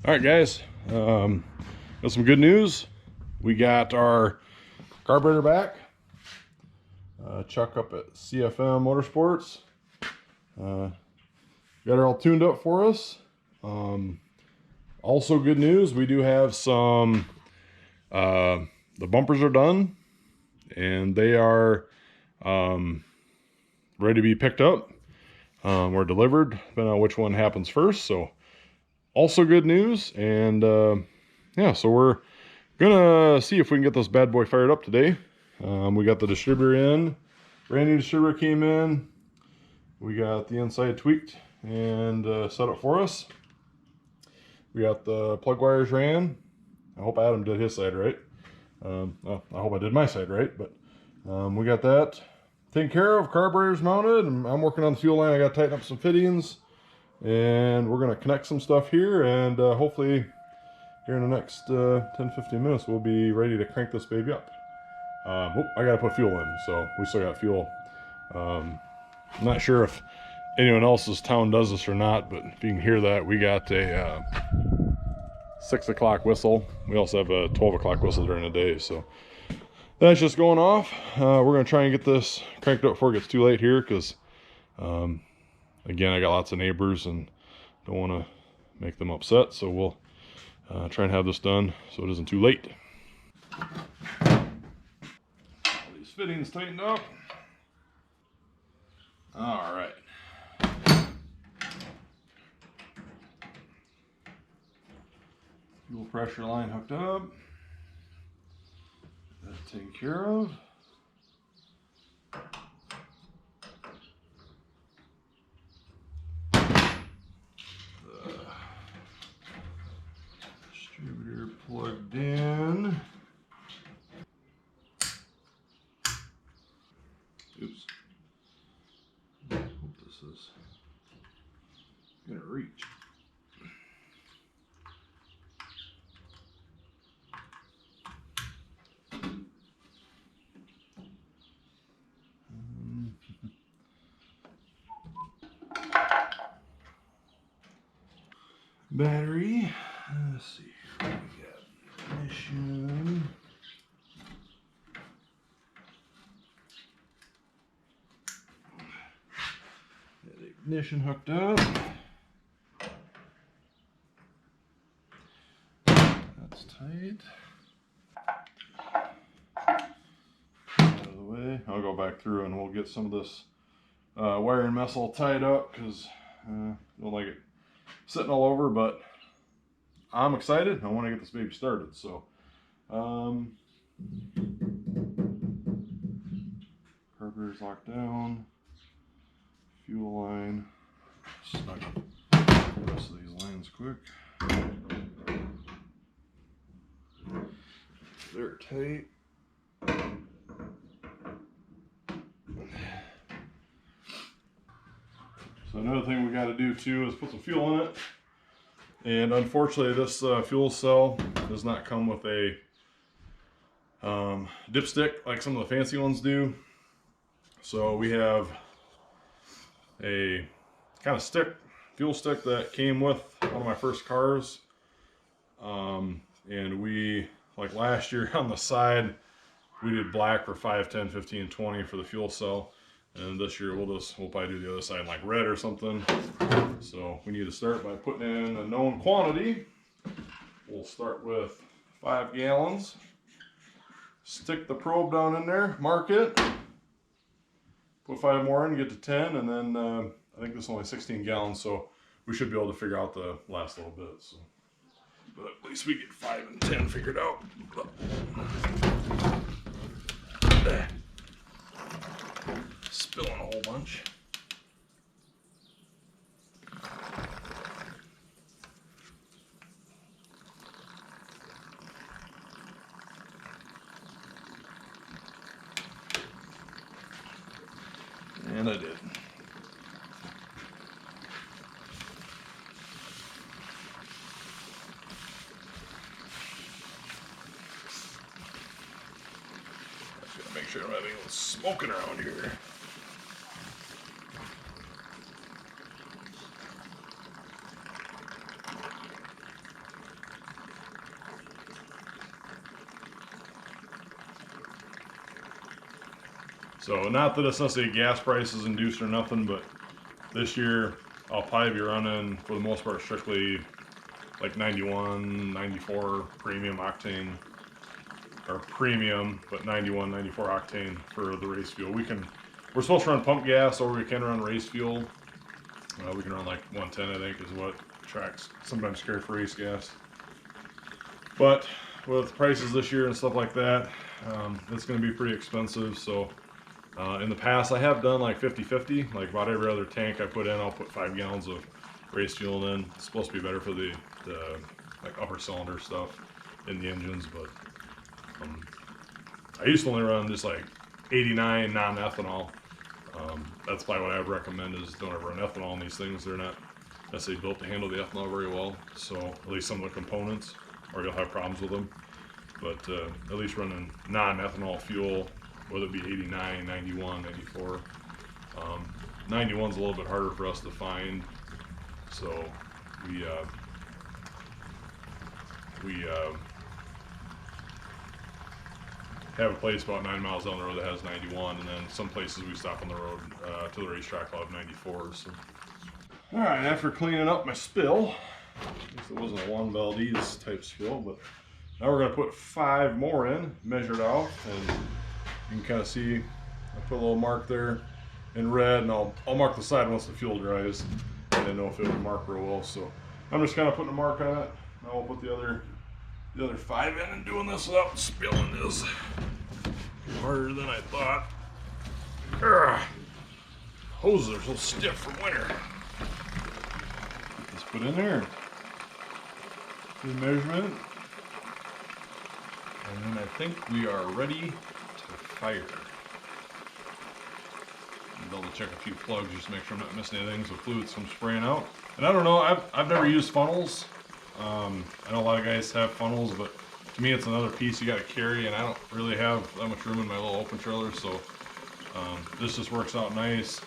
All right, guys, got some good news. We got our carburetor back. Chuck up at CFM Motorsports got her all tuned up for us. Also good news, we do have some, the bumpers are done and they are ready to be picked up or delivered, depending on which one happens first. So also good news. And yeah, so we're gonna see if we can get this bad boy fired up today. We got the distributor in, brand new distributor came in. We got the inside tweaked and set up for us. We got the plug wires ran. I hope Adam did his side right. Well, I hope I did my side right, but we got that taken care of. Carburetor's mounted, and I'm working on the fuel line. I got to tighten up some fittings, and we're gonna connect some stuff here, and hopefully here in the next 10-15 minutes we'll be ready to crank this baby up. I gotta put fuel in, so we still got fuel. I'm not sure if anyone else's town does this or not, but if you can hear that, we got a 6 o'clock whistle. We also have a 12 o'clock whistle during the day, so that's just going off. We're gonna try and get this cranked up before it gets too late here, because again, I got lots of neighbors and don't want to make them upset, so we'll try and have this done so it isn't too late. All these fittings tightened up. All right. Fuel pressure line hooked up. That's taken care of. The distributor plugged in. Oops. I hope this is gonna reach. Battery. Let's see. We got ignition. Got ignition hooked up. That's tight. Out of the way. I'll go back through and we'll get some of this wiring mess all tied up, because I don't like it sitting all over, but I'm excited. I want to get this baby started. So carburetor's locked down, fuel line, snug up the rest of these lines quick. They're tight. So another thing we got to do too is put some fuel in it. And unfortunately, this fuel cell does not come with a dipstick like some of the fancy ones do. So we have a kind of fuel stick that came with one of my first cars. And we, like last year on the side, we did black for 5, 10, 15, 20 for the fuel cell. And this year we'll probably do the other side like red or something. So we need to start by putting in a known quantity. We'll start with 5 gallons. Stick the probe down in there, mark it. Put 5 more in, get to 10, and then I think this is only 16 gallons, so we should be able to figure out the last little bit. So, but at least we get 5 and 10 figured out. Spilling a whole bunch. And I did. Just gotta make sure I'm having a little smoking around here. So not that it's necessarily gas prices induced or nothing, but this year I'll probably be running for the most part strictly like 91, 94 premium octane, or premium, but 91, 94 octane for the race fuel. We're supposed to run pump gas, or we can run race fuel. We can run like 110, I think, is what tracks sometimes carry for race gas. But with prices this year and stuff like that, it's going to be pretty expensive. So in the past, I have done like 50-50. Like about every other tank I put in, I'll put 5 gallons of race fuel in. It's supposed to be better for the like upper cylinder stuff in the engines, but I used to only run just like 89 non-ethanol. That's probably what I would recommend, is don't ever run ethanol in these things. They're not necessarily built to handle the ethanol very well. So at least some of the components, or you'll have problems with them. But at least running non-ethanol fuel, whether it be 89, 91, 94. 91's a little bit harder for us to find. So we have a place about 9 miles down the road that has 91, and then some places we stop on the road to the racetrack will have 94. So. All right, after cleaning up my spill, I guess it wasn't a Juan Valdez type spill, but now we're gonna put 5 more in, measured out, and you can kind of see I put a little mark there in red, and I'll mark the side once the fuel dries. I didn't know if it would mark real well, so I'm just kind of putting a mark on it. Now we'll put the other 5 in, and doing this without spilling is harder than I thought. Urgh. Hoses are so stiff from winter. Let's put in there. Do the measurement. And then I think we are ready to fire. Double check a few plugs just to make sure I'm not missing anything so fluids come spraying out. And I don't know, I've never used funnels. I know a lot of guys have funnels, but to me it's another piece you got to carry, and I don't really have that much room in my little open trailer, so this just works out nice.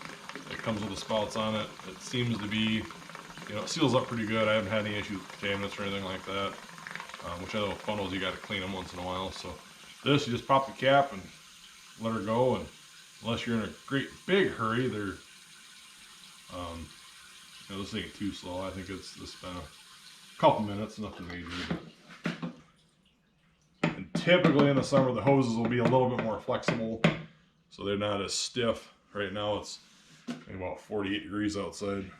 It comes with the spouts on it. It seems to be, it seals up pretty good. I haven't had any issues with contaminants or anything like that, which I know funnels you got to clean them once in a while. So this, you just pop the cap and let her go, and unless you're in a great big hurry, they're this ain't too slow. I think it's been a couple minutes, nothing major. And typically in the summer, the hoses will be a little bit more flexible, so they're not as stiff. Right now it's about 48 degrees outside.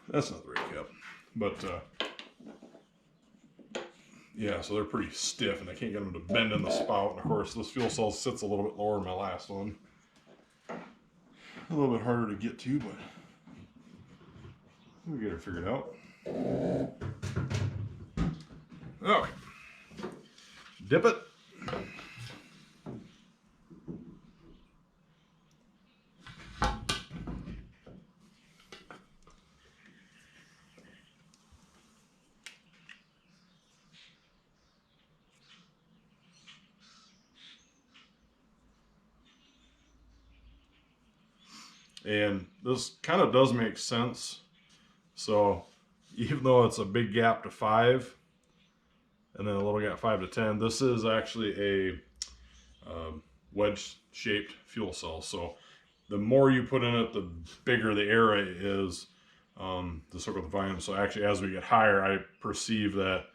That's not the right cap, but yeah, so they're pretty stiff, and I can't get them to bend in the spout. And of course, this fuel cell sits a little bit lower than my last one. A little bit harder to get to, but we'll get it figured out. Okay. Dip it. And this kind of does make sense. So even though it's a big gap to 5 and then a little gap 5 to 10, this is actually a wedge shaped fuel cell. So the more you put in it, the bigger the area is, the so-called volume. So actually, as we get higher, I perceive that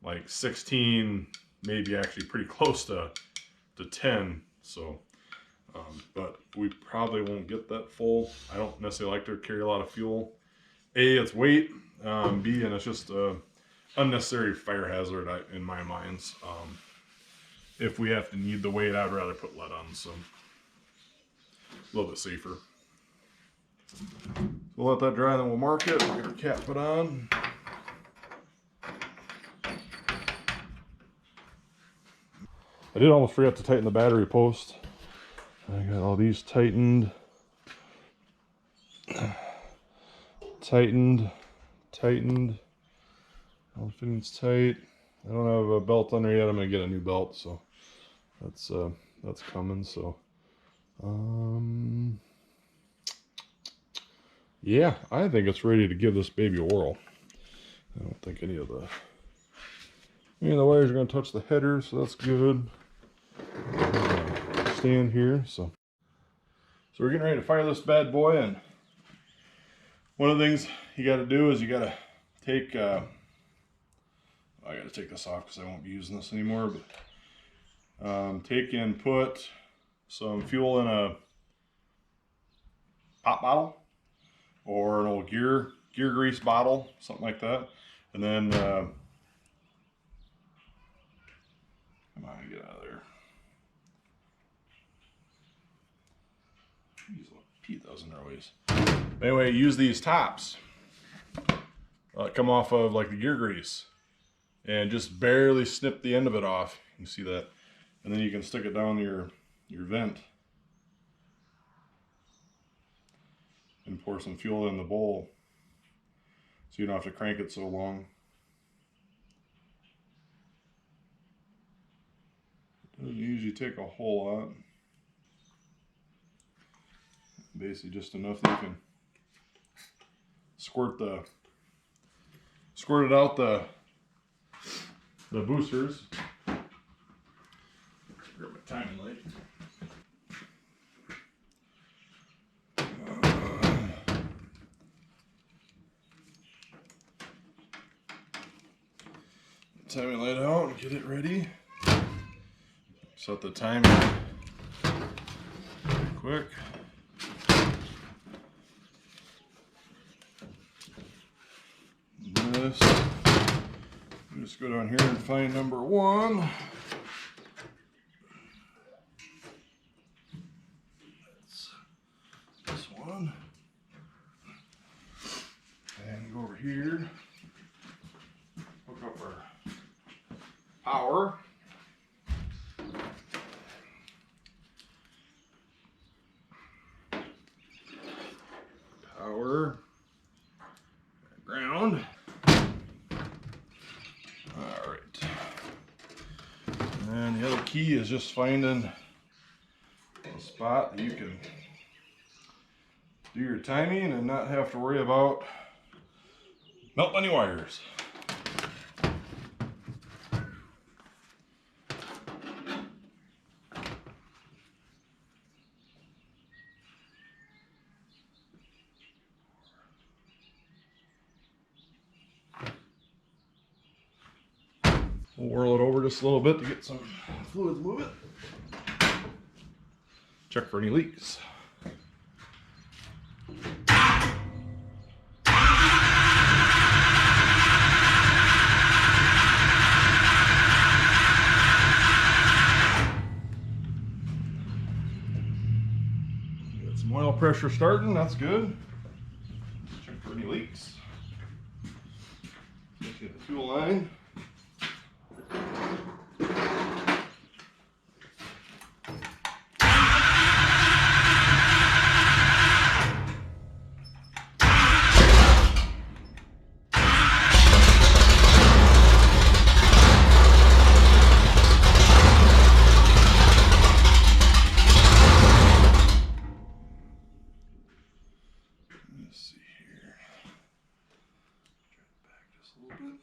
like 16, maybe actually pretty close to 10. So but we probably won't get that full. I don't necessarily like to carry a lot of fuel. A, it's weight. B, and it's just a unnecessary fire hazard in my minds. If we have to need the weight, I'd rather put lead on, so a little bit safer. We'll let that dry, and then we'll mark it. We'll get our cap put on. I did almost forget to tighten the battery post. I got all these tightened, all the fittings tight. I don't have a belt under yet. I'm gonna get a new belt, so that's coming. So yeah, I think it's ready to give this baby a whirl. I don't think any of the wires are gonna touch the header, so that's good. stand here. So we're getting ready to fire this bad boy, and one of the things you got to do is you got to take, I got to take this off because I won't be using this anymore, but take and put some fuel in a pop bottle or an old gear grease bottle, something like that, and then come on, get out of there. Pete those in their ways. Anyway, use these tops come off of like the gear grease, and just barely snip the end of it off. You can see that, and then you can stick it down your vent and pour some fuel in the bowl, so you don't have to crank it so long. It doesn't usually take a whole lot. Basically just enough that you can squirt it out the boosters. Grab my timing light. Timing light out and get it ready. Set the timer quick. This, just go down here and find number 1. That's this one. And go over here, hook up our power. Ground. Alright. And the other key is just finding a spot that you can do your timing and not have to worry about melting any wires. We'll whirl it over just a little bit to get some fluids moving. Check for any leaks. Got some oil pressure starting, that's good. Check for any leaks. Let's get the fuel line. Let's see here. Try it back just a little bit.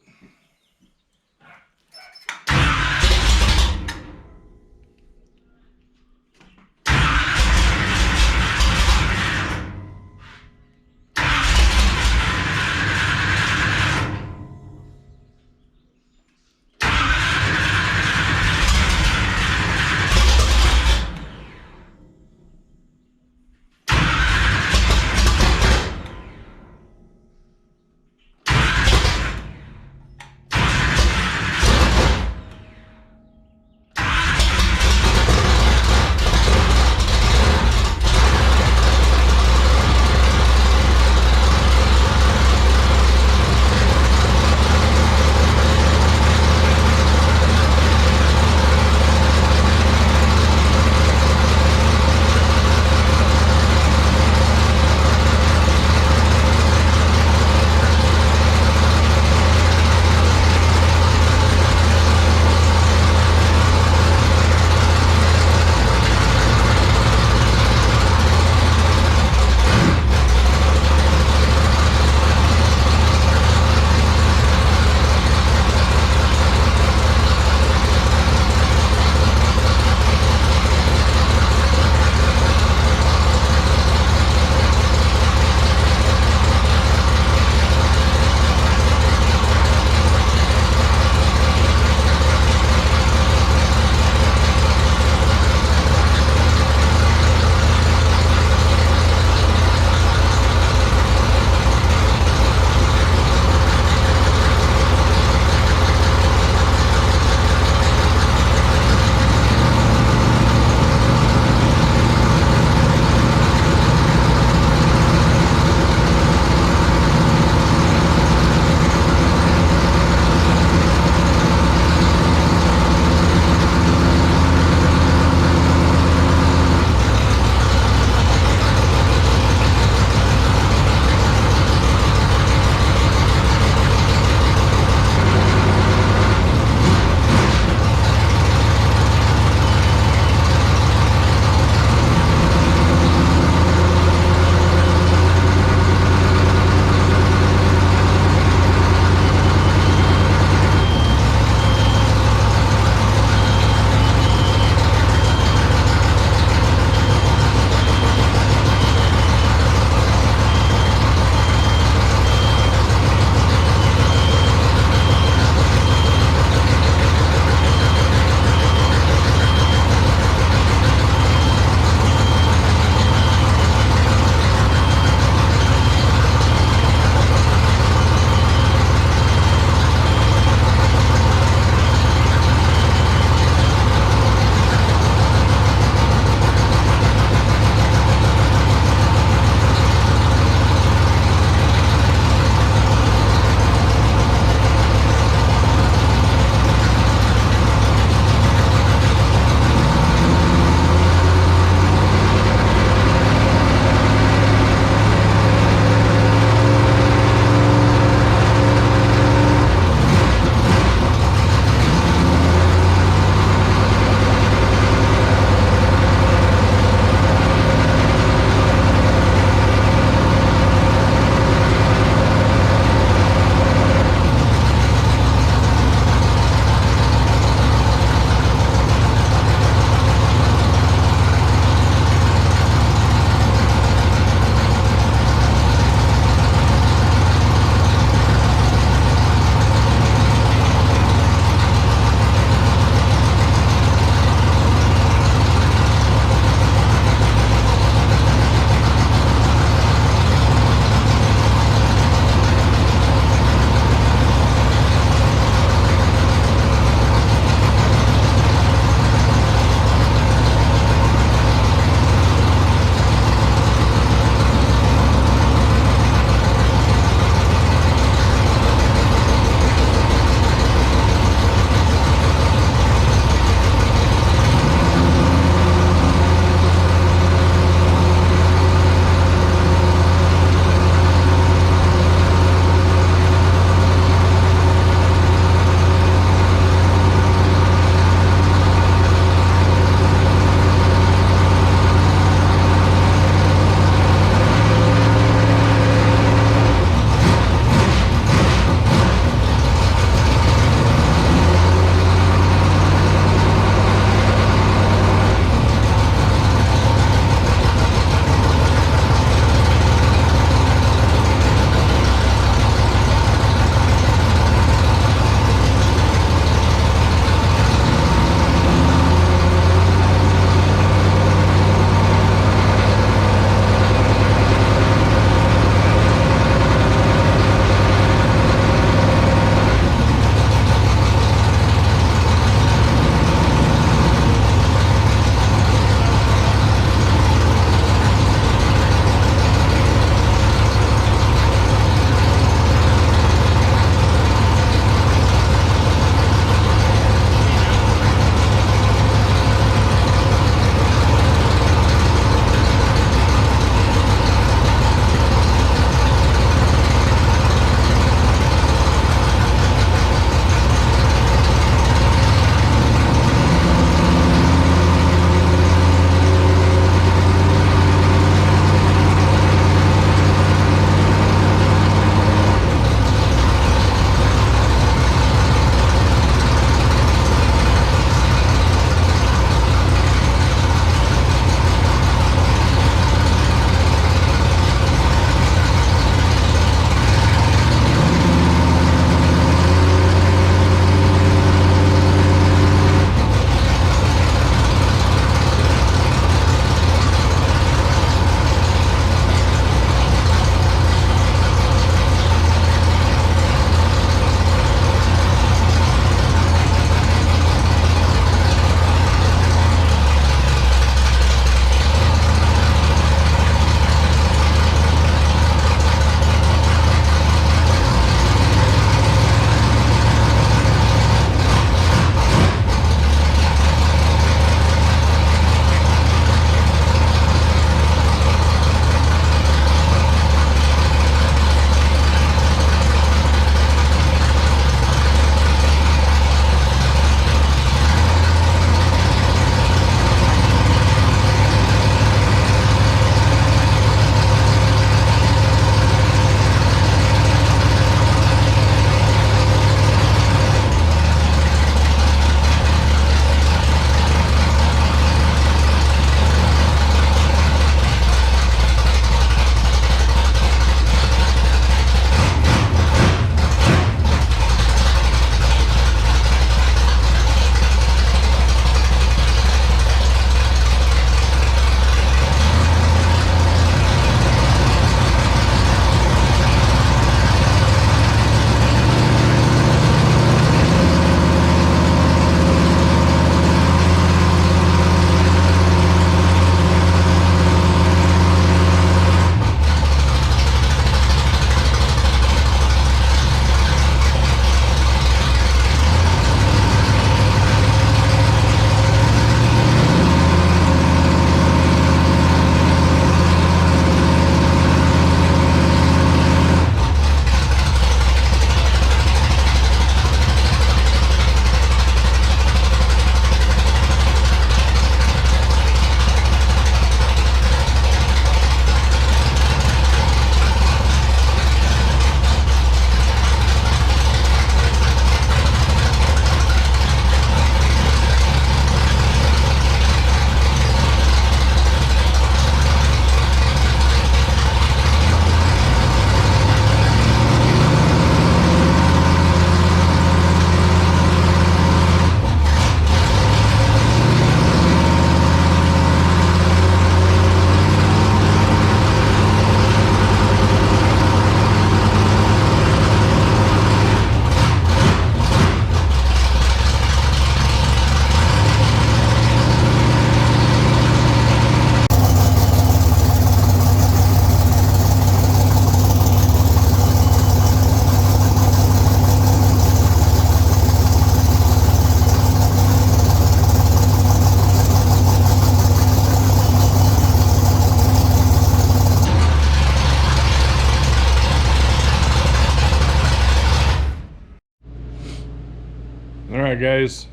Alright guys,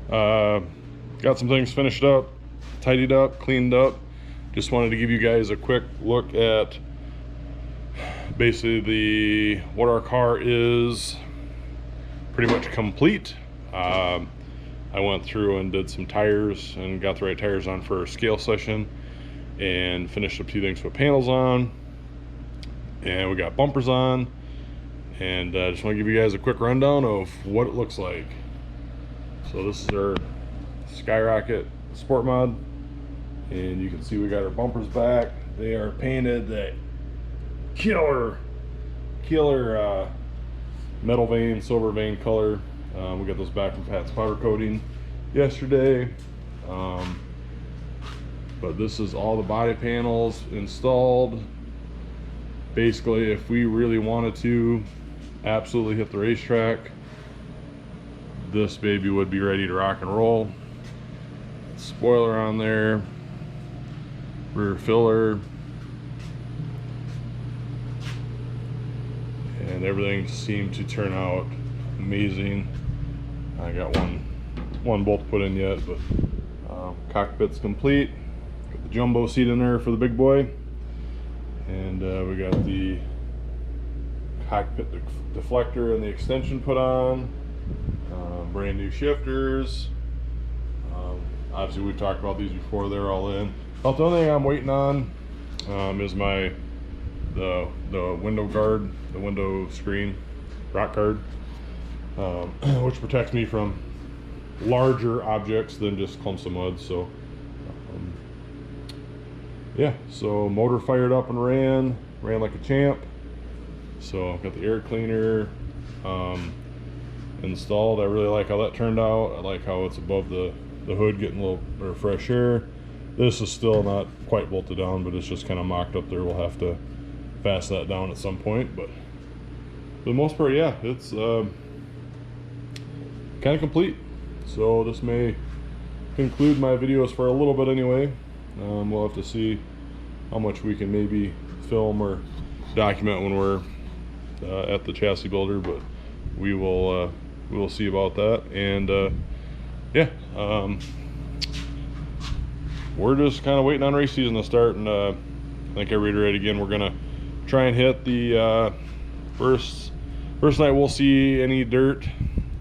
got some things finished up, tidied up, cleaned up. Just wanted to give you guys a quick look at basically what our car is pretty much complete. I went through and did some tires and got the right tires on for a scale session, and finished up 2 things with panels on, and we got bumpers on, and I just want to give you guys a quick rundown of what it looks like. So this is our Skyrocket Sport Mod, and you can see we got our bumpers back. They are painted that killer metal vein, silver vein color. We got those back from Pat's powder coating yesterday. But this is all the body panels installed. Basically, if we really wanted to absolutely hit the racetrack, this baby would be ready to rock and roll. Spoiler on there, rear filler, and everything seemed to turn out amazing. I got one bolt put in yet, but cockpit's complete. Got the jumbo seat in there for the big boy, and we got the cockpit deflector and the extension put on. Brand new shifters. Obviously we've talked about these before, they're all in. About the only thing I'm waiting on is the window guard, the window screen, rock guard, which protects me from larger objects than just clumps of mud. So yeah, so motor fired up and ran like a champ. So I've got the air cleaner installed. I really like how that turned out. I like how it's above the hood, getting a little bit of fresh air. This is still not quite bolted down, but it's just kind of mocked up there. We'll have to fasten that down at some point, but for the most part, yeah, it's kind of complete. So this may conclude my videos for a little bit anyway. We'll have to see how much we can maybe film or document when we're at the chassis builder, but we will see about that. And yeah, we're just kind of waiting on race season to start, and I think I reiterate again, we're gonna try and hit the first night we'll see any dirt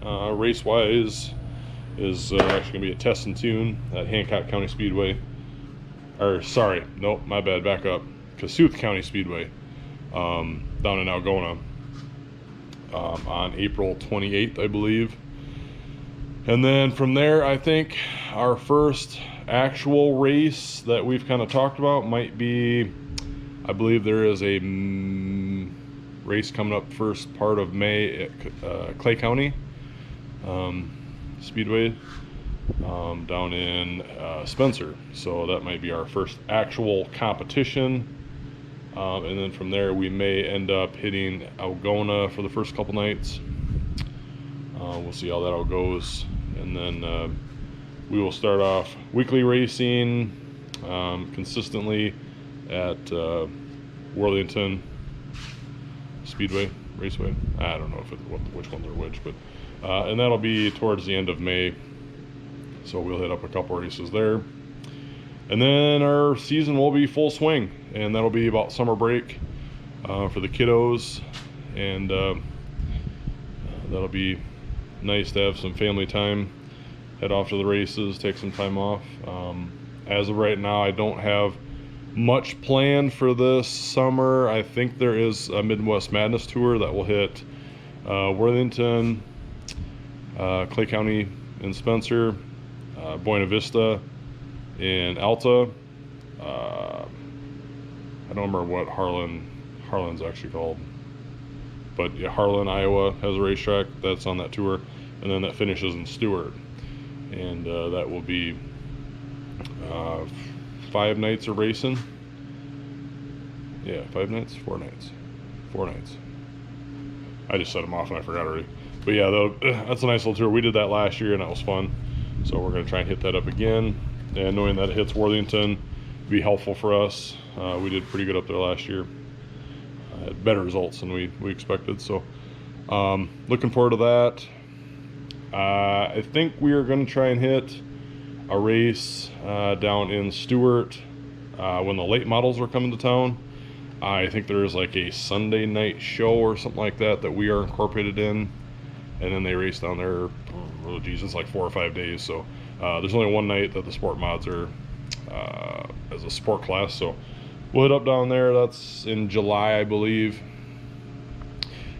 race wise is actually gonna be a test and tune at Hancock County Speedway, or sorry, nope, my bad, back up, Kossuth County Speedway, down in Algona, on April 28th, I believe. And then from there, I think our first actual race that we've kind of talked about might be, I believe there is a race coming up first part of May at Clay County Speedway, down in Spencer. So that might be our first actual competition. And then from there, we may end up hitting Algona for the first couple nights. We'll see how that all goes. And then we will start off weekly racing consistently at Worthington Speedway, Raceway. I don't know which ones are which, but and that'll be towards the end of May. So we'll hit up a couple races there. And then our season will be full swing, and that'll be about summer break for the kiddos, and that'll be nice to have some family time, head off to the races, take some time off. As of right now, I don't have much planned for this summer. I think there is a Midwest Madness tour that will hit Worthington, Clay County and Spencer, Buena Vista in Alta. I don't remember what Harlan's actually called, but yeah, Harlan, Iowa has a racetrack that's on that tour, and then that finishes in Stewart, and that will be 5 nights of racing. Yeah, 5 nights, 4 nights, 4 nights. I just set them off and I forgot already. But yeah, that's a nice little tour. We did that last year and that was fun. So we're going to try and hit that up again. And knowing that it hits Worthington will be helpful for us. We did pretty good up there last year. Had better results than we expected. So looking forward to that. I think we are going to try and hit a race down in Stewart when the late models are coming to town. I think there is like a Sunday night show or something like that that we are incorporated in, and then they race down there. Oh geez, it's like 4 or 5 days. So there's only one night that the sport mods are as a sport class. So we'll hit up down there. That's in July, I believe.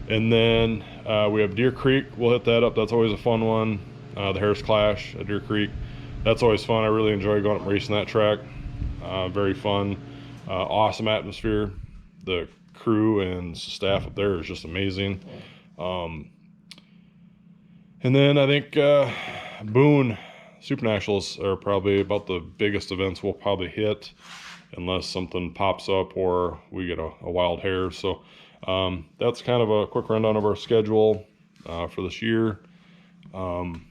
And then we have Deer Creek. We'll hit that up. That's always a fun one. The Harris Clash at Deer Creek. That's always fun. I really enjoy going up and racing that track. Very fun. Awesome atmosphere. The crew and staff up there is just amazing. And then I think Boone Supernationals are probably about the biggest events we'll probably hit, unless something pops up or we get a wild hair. So that's kind of a quick rundown of our schedule for this year. And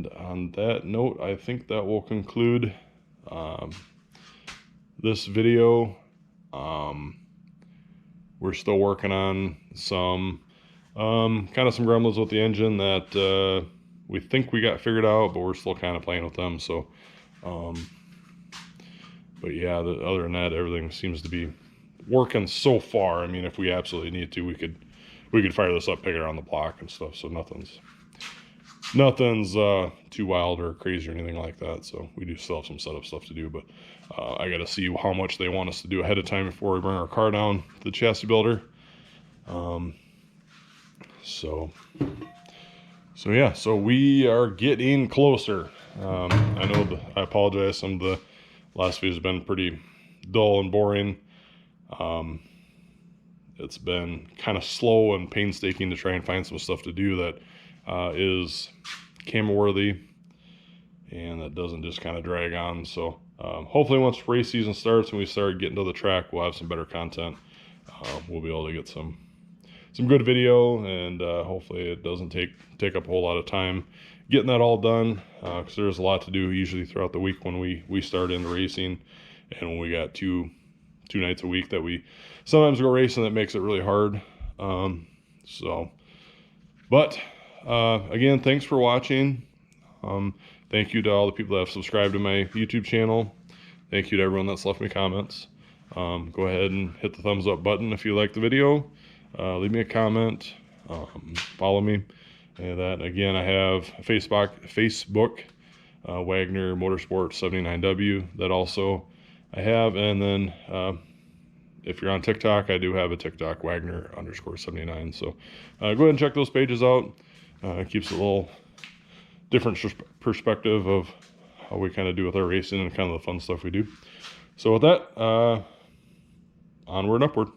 on that note, I think that will conclude this video. We're still working on some kind of some gremlins with the engine that we think we got figured out, but we're still kind of playing with them. So but yeah, other than that, everything seems to be working so far. I mean, if we absolutely need to, we could fire this up, pick it around the block and stuff. So nothing's too wild or crazy or anything like that. So we do still have some setup stuff to do, but I got to see how much they want us to do ahead of time before we bring our car down to the chassis builder. So yeah, so we are getting closer. I know I apologize. Some of the last few has been pretty dull and boring. It's been kind of slow and painstaking to try and find some stuff to do that is camera worthy and that doesn't just kind of drag on. So hopefully once race season starts and we start getting to the track, we'll have some better content. We'll be able to get some good video, and hopefully it doesn't take up a whole lot of time getting that all done, because there's a lot to do usually throughout the week when we start into racing, and when we got two nights a week that we sometimes go racing, that makes it really hard. But again, thanks for watching. Thank you to all the people that have subscribed to my YouTube channel. Thank you to everyone that's left me comments. Go ahead and hit the thumbs up button if you like the video. Leave me a comment. Follow me. And that, again, I have a Facebook, Wagner Motorsport 79W, that also I have. And then if you're on TikTok, I do have a TikTok, Wagner_79. So go ahead and check those pages out. It keeps a little different perspective of how we kind of do with our racing and kind of the fun stuff we do. So with that, onward and upward.